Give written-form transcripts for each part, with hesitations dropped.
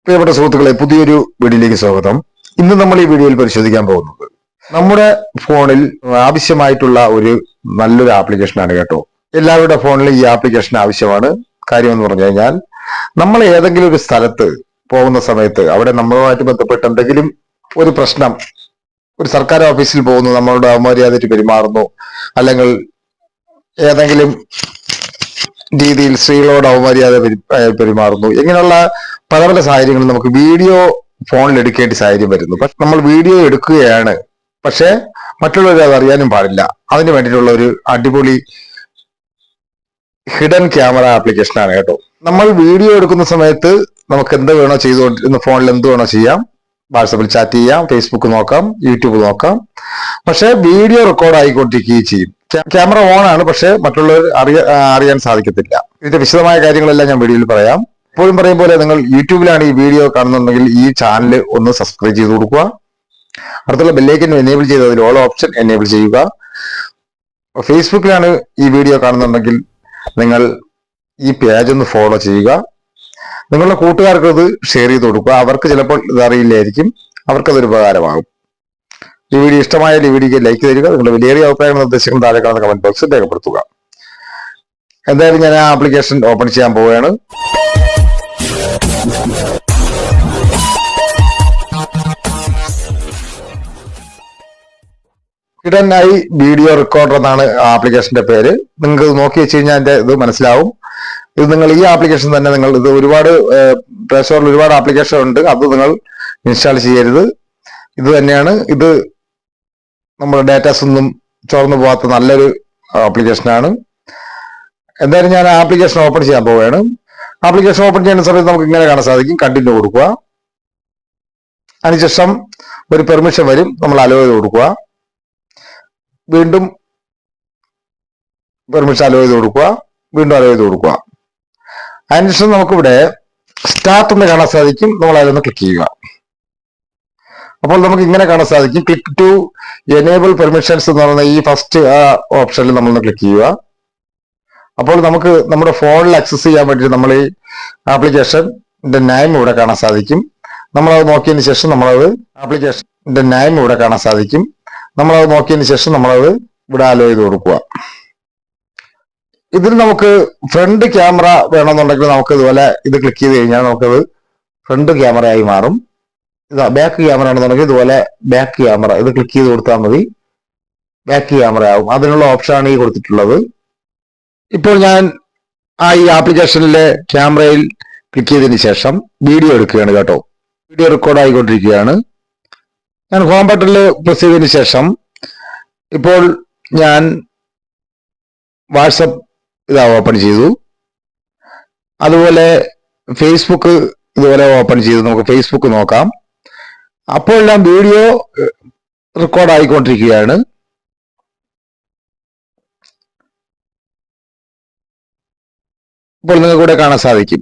പ്രിയപ്പെട്ട സുഹൃത്തുക്കളെ, പുതിയൊരു വീഡിയോയിലേക്ക് സ്വാഗതം. ഇന്ന് നമ്മൾ ഈ വീഡിയോയിൽ പരിശോധിക്കാൻ പോകുന്നത് നമ്മുടെ ഫോണിൽ ആവശ്യമായിട്ടുള്ള ഒരു നല്ലൊരു ആപ്ലിക്കേഷനാണ് കേട്ടോ. എല്ലാവരുടെ ഫോണിലും ഈ ആപ്ലിക്കേഷൻ ആവശ്യമാണ്. കാര്യം എന്ന് പറഞ്ഞു കഴിഞ്ഞാൽ, നമ്മൾ ഏതെങ്കിലും ഒരു സ്ഥലത്ത് പോകുന്ന സമയത്ത് അവിടെ നമ്മളുമായിട്ട് ബന്ധപ്പെട്ട് എന്തെങ്കിലും ഒരു പ്രശ്നം, ഒരു സർക്കാർ ഓഫീസിൽ പോകുന്നു, നമ്മളോട് അമര്യാദയായിട്ട് പെരുമാറുന്നു, അല്ലെങ്കിൽ ഏതെങ്കിലും രീതിയിൽ സ്ത്രീകളോട് അപമര്യാദ പെരുമാറുന്നു, ഇങ്ങനെയുള്ള പല പല സാഹചര്യങ്ങളും നമുക്ക് വീഡിയോ ഫോണിൽ എടുക്കേണ്ട സാഹചര്യം വരുന്നു. നമ്മൾ വീഡിയോ എടുക്കുകയാണ്, പക്ഷെ മറ്റുള്ളവർ അത് അറിയാനും പാടില്ല. അതിന് വേണ്ടിയിട്ടുള്ള ഒരു അടിപൊളി ഹിഡൻ ക്യാമറ ആപ്ലിക്കേഷനാണ് കേട്ടോ. നമ്മൾ വീഡിയോ എടുക്കുന്ന സമയത്ത് നമുക്ക് എന്ത് വേണോ ചെയ്തുകൊണ്ടിരുന്ന ഫോണിൽ എന്ത് വേണോ ചെയ്യാം. വാട്സപ്പിൽ ചാറ്റ് ചെയ്യാം, ഫേസ്ബുക്ക് നോക്കാം, യൂട്യൂബ് നോക്കാം. പക്ഷെ വീഡിയോ റെക്കോർഡ് ആയിക്കൊണ്ടിരിക്കുകയും ചെയ്യും. ക്യാമറ ഓൺ ആണ്, പക്ഷെ മറ്റുള്ളവർ അറിയാൻ സാധിക്കത്തില്ല. ഇതിന്റെ വിശദമായ കാര്യങ്ങളെല്ലാം ഞാൻ വീഡിയോയിൽ പറയാം. എപ്പോഴും പറയും പോലെ, നിങ്ങൾ യൂട്യൂബിലാണ് ഈ വീഡിയോ കാണുന്നുണ്ടെങ്കിൽ ഈ ചാനൽ ഒന്ന് സബ്സ്ക്രൈബ് ചെയ്ത് കൊടുക്കുക. അടുത്തുള്ള ബെല്ലൈക്കൻ എനേബിൾ ചെയ്ത് അതിൽ ഓൾ ഓപ്ഷൻ എനേബിൾ ചെയ്യുക. ഫേസ്ബുക്കിലാണ് ഈ വീഡിയോ കാണുന്നുണ്ടെങ്കിൽ നിങ്ങൾ ഈ പേജ് ഒന്ന് ഫോളോ ചെയ്യുക. നിങ്ങളുടെ കൂട്ടുകാർക്ക് ഇത് ഷെയർ ചെയ്ത് കൊടുക്കുക. അവർക്ക് ചിലപ്പോൾ ഇത് അറിയില്ലായിരിക്കും, അവർക്കതൊരു ഉപകാരമാകും. ഈ വീഡിയോ ഇഷ്ടമായാൽ ഈ വീഡിയോക്ക് ലൈക്ക് തരിക. നിങ്ങളുടെ വിലയേറിയ അഭിപ്രായങ്ങൾ നിർദ്ദേശങ്ങൾ താഴെ കാണുന്ന കമന്റ് ബോക്സിൽ രേഖപ്പെടുത്തുക. എന്തായാലും ഞാൻ ആ ആപ്ലിക്കേഷൻ ഓപ്പൺ ചെയ്യാൻ പോവുകയാണ്. ഹിഡൻ ഐ വീഡിയോ റെക്കോർഡർ എന്നാണ് ആപ്ലിക്കേഷന്റെ പേര്. നിങ്ങൾക്ക് നോക്കി വെച്ച് കഴിഞ്ഞാൽ എന്റെ ഇത് മനസ്സിലാവും. ഇത് നിങ്ങൾ ഈ ആപ്ലിക്കേഷൻ തന്നെ, നിങ്ങൾ ഇത് ഒരുപാട് പ്ലേ സ്റ്റോറിൽ ഒരുപാട് ആപ്ലിക്കേഷൻ ഉണ്ട്, അത് നിങ്ങൾ ഇൻസ്റ്റാൾ ചെയ്യരുത്. ഇത് തന്നെയാണ്. ഇത് നമ്മുടെ ഡാറ്റാസ് ഒന്നും ചോർന്നു പോകാത്ത നല്ലൊരു ആപ്ലിക്കേഷനാണ്. എന്തായാലും ഞാൻ ആപ്ലിക്കേഷൻ ഓപ്പൺ ചെയ്യാൻ പോവുകയാണ്. ആപ്ലിക്കേഷൻ ഓപ്പൺ ചെയ്യുന്ന സമയത്ത് നമുക്ക് ഇങ്ങനെ കാണാൻ സാധിക്കും. കണ്ടിന്യൂ കൊടുക്കുക. അതിനുശേഷം ഒരു പെർമിഷൻ വരും, നമ്മൾ അലോ ചെയ്ത് കൊടുക്കുക. വീണ്ടും പെർമിഷൻ അലോ ചെയ്ത് കൊടുക്കുക, വീണ്ടും അലോ ചെയ്ത് കൊടുക്കുക. അതിനുശേഷം നമുക്കിവിടെ സ്റ്റാർട്ട് എന്ന് കാണാൻ സാധിക്കും. നമ്മൾ അതിലൊന്ന് ക്ലിക്ക് ചെയ്യുക. അപ്പോൾ നമുക്ക് ഇങ്ങനെ കാണാൻ സാധിക്കും, ക്ലിക്ക് ടു എനേബിൾ പെർമിഷൻസ് എന്ന് പറയുന്ന ഈ ഫസ്റ്റ് ആ ഓപ്ഷനിൽ നമ്മളൊന്ന് ക്ലിക്ക് ചെയ്യുക. അപ്പോൾ നമുക്ക് നമ്മുടെ ഫോണിൽ ആക്സസ് ചെയ്യാൻ വേണ്ടി നമ്മൾ ഈ ആപ്ലിക്കേഷന്റെ നെയിം ഇവിടെ കാണാൻ സാധിക്കും. നമ്മളത് നോക്കിയതിന് ശേഷം നമ്മളത് ആപ്ലിക്കേഷന്റെ നെയിം ഇവിടെ കാണാൻ സാധിക്കും. നമ്മളത് നോക്കിയതിന് ശേഷം നമ്മളത് ഇവിടെ അലോ ചെയ്ത് കൊടുക്കുക. ഇതിൽ നമുക്ക് ഫ്രണ്ട് ക്യാമറ വേണമെന്നുണ്ടെങ്കിൽ നമുക്ക് ഇതുപോലെ ഇത് ക്ലിക്ക് ചെയ്ത് കഴിഞ്ഞാൽ നമുക്കത് ഫ്രണ്ട് ക്യാമറയായി മാറും. ഇതാ ബാക്ക് ക്യാമറ ആണെന്നുണ്ടെങ്കിൽ ഇതുപോലെ ബാക്ക് ക്യാമറ ഇത് ക്ലിക്ക് ചെയ്ത് കൊടുത്താൽ മതി, ബാക്ക് ക്യാമറ ആവും. അതിനുള്ള ഓപ്ഷനാണ് ഈ കൊടുത്തിട്ടുള്ളത്. ഇപ്പോൾ ഞാൻ ഈ ആപ്ലിക്കേഷനിലെ ക്യാമറയിൽ ക്ലിക്ക് ചെയ്തതിന് ശേഷം വീഡിയോ എടുക്കുകയാണ് കേട്ടോ. വീഡിയോ റെക്കോർഡ് ആയിക്കൊണ്ടിരിക്കുകയാണ്. ഞാൻ ഹോം ബട്ടണിൽ പ്രസ് ചെയ്തതിന് ശേഷം ഇപ്പോൾ ഞാൻ വാട്സപ്പ് ഇതാ ഓപ്പൺ ചെയ്തു. അതുപോലെ ഫേസ്ബുക്ക് ഇതുപോലെ ഓപ്പൺ ചെയ്തു. നമുക്ക് ഫേസ്ബുക്ക് നോക്കാം. അപ്പോൾ എല്ലാം വീഡിയോ റെക്കോർഡ് ആയിക്കൊണ്ടിരിക്കുകയാണ്. ഇപ്പോൾ നിങ്ങൾക്ക് ഇവിടെ കാണാൻ സാധിക്കും.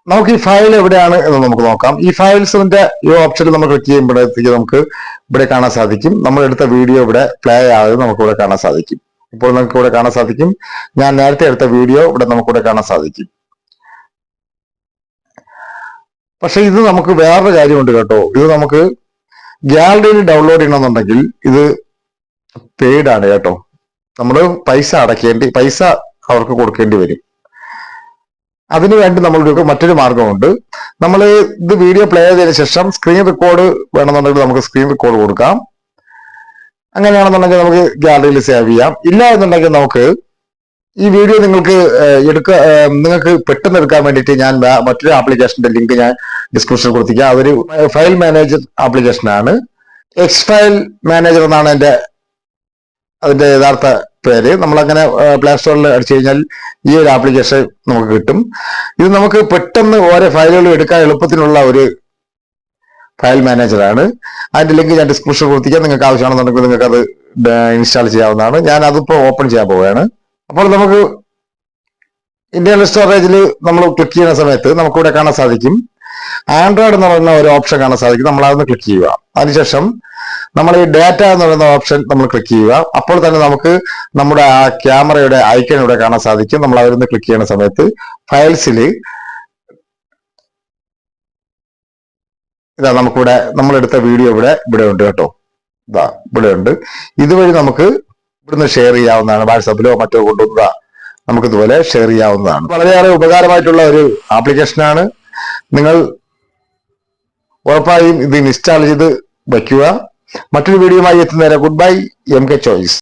നമുക്ക് ഈ ഫയൽ എവിടെയാണ് എന്ന് നമുക്ക് നോക്കാം. ഈ ഫയൽസിന്റെ ഈ ഓപ്ഷനിൽ നമ്മൾ ക്ലിക്ക് ചെയ്യുമ്പോഴത്തേക്ക് നമുക്ക് ഇവിടെ കാണാൻ സാധിക്കും. നമ്മൾ എടുത്ത വീഡിയോ ഇവിടെ പ്ലേ ആകുന്നത് നമുക്ക് ഇവിടെ കാണാൻ സാധിക്കും. ഇപ്പോൾ നമുക്ക് ഇവിടെ കാണാൻ സാധിക്കും. ഞാൻ നേരത്തെ എടുത്ത വീഡിയോ ഇവിടെ നമുക്കിവിടെ കാണാൻ സാധിക്കും. പക്ഷെ ഇത് നമുക്ക് വേറൊരു കാര്യമുണ്ട് കേട്ടോ. ഇത് നമുക്ക് ഗാലറിയിൽ ഡൗൺലോഡ് ചെയ്യണമെന്നുണ്ടെങ്കിൽ ഇത് പെയ്ഡ് ആണ് കേട്ടോ. നമ്മൾ പൈസ അവർക്ക് കൊടുക്കേണ്ടി വരും. അതിനുവേണ്ടി നമ്മൾക്ക് മറ്റൊരു മാർഗമുണ്ട്. നമ്മൾ ഇത് വീഡിയോ പ്ലേ ചെയ്തതിനു ശേഷം സ്ക്രീൻ റെക്കോർഡ് വേണമെന്നുണ്ടെങ്കിൽ നമുക്ക് സ്ക്രീൻ റെക്കോർഡ് കൊടുക്കാം. അങ്ങനെയാണെന്നുണ്ടെങ്കിൽ നമുക്ക് ഗാലറിയിൽ സേവ് ചെയ്യാം. ഇല്ല എന്നുണ്ടെങ്കിൽ നമുക്ക് ഈ വീഡിയോ നിങ്ങൾക്ക് പെട്ടെന്ന് എടുക്കാൻ വേണ്ടിയിട്ട് ഞാൻ മറ്റൊരു ആപ്ലിക്കേഷന്റെ ലിങ്ക് ഞാൻ ഡിസ്ക്രിപ്ഷനിൽ കൊടുത്തിരിക്കാം. അതൊരു ഫയൽ മാനേജർ ആപ്ലിക്കേഷനാണ്. എക്സ് ഫയൽ മാനേജർ എന്നാണ് അതിന്റെ യഥാർത്ഥ പേര്. നമ്മളങ്ങനെ പ്ലേ സ്റ്റോറിൽ അടിച്ചു കഴിഞ്ഞാൽ ഈ ഒരു ആപ്ലിക്കേഷൻ നമുക്ക് കിട്ടും. ഇത് നമുക്ക് പെട്ടെന്ന് ഓരോ ഫയലുകൾ എടുക്കാൻ എളുപ്പത്തിനുള്ള ഒരു ഫയൽ മാനേജറാണ്. അതിന്റെ ലിങ്ക് ഞാൻ ഡിസ്ക്രിപ്ഷനിൽ കൊടുത്തിരിക്കാം. നിങ്ങൾക്ക് ആവശ്യമാണെന്നുണ്ടെങ്കിൽ നിങ്ങൾക്ക് അത് ഇൻസ്റ്റാൾ ചെയ്യാവുന്നതാണ്. ഞാൻ അതിപ്പോൾ ഓപ്പൺ ചെയ്യാൻ പോവുകയാണ്. അപ്പോൾ നമുക്ക് ഇന്റർണൽ സ്റ്റോറേജിൽ നമ്മൾ ക്ലിക്ക് ചെയ്യുന്ന സമയത്ത് നമുക്കിവിടെ കാണാൻ സാധിക്കും ആൻഡ്രോയിഡ് എന്ന് പറയുന്ന ഒരു ഓപ്ഷൻ കാണാൻ സാധിക്കും. നമ്മൾ അതൊന്ന് ക്ലിക്ക് ചെയ്യുക. അതിനുശേഷം നമ്മൾ ഈ ഡാറ്റ എന്ന് പറയുന്ന ഓപ്ഷൻ നമ്മൾ ക്ലിക്ക് ചെയ്യുക. അപ്പോൾ തന്നെ നമുക്ക് നമ്മുടെ ആ ക്യാമറയുടെ ഐക്കൺ ഇവിടെ കാണാൻ സാധിക്കും. നമ്മൾ അവരൊന്ന് ക്ലിക്ക് ചെയ്യുന്ന സമയത്ത് ഫയൽസിൽ ഇതാ നമുക്കിവിടെ നമ്മളെടുത്ത വീഡിയോ ഇവിടെ ഉണ്ട് കേട്ടോ. ഇതാ ഇവിടെ ഉണ്ട്. ഇതുവഴി നമുക്ക് ഇവിടുന്ന് ഷെയർ ചെയ്യാവുന്നതാണ്. വാട്സാപ്പിലോ മറ്റോ കൊണ്ടുവന്നതാ നമുക്ക് ഇതുപോലെ ഷെയർ ചെയ്യാവുന്നതാണ്. വളരെയേറെ ഉപകാരമായിട്ടുള്ള ഒരു ആപ്ലിക്കേഷനാണ്. നിങ്ങൾ ഉറപ്പായും ഇത് ഇൻസ്റ്റാൾ ചെയ്ത് വയ്ക്കുക. മറ്റൊരു വീഡിയോയുമായി എത്തുന്നവരെ ഗുഡ് ബൈ. MK choice.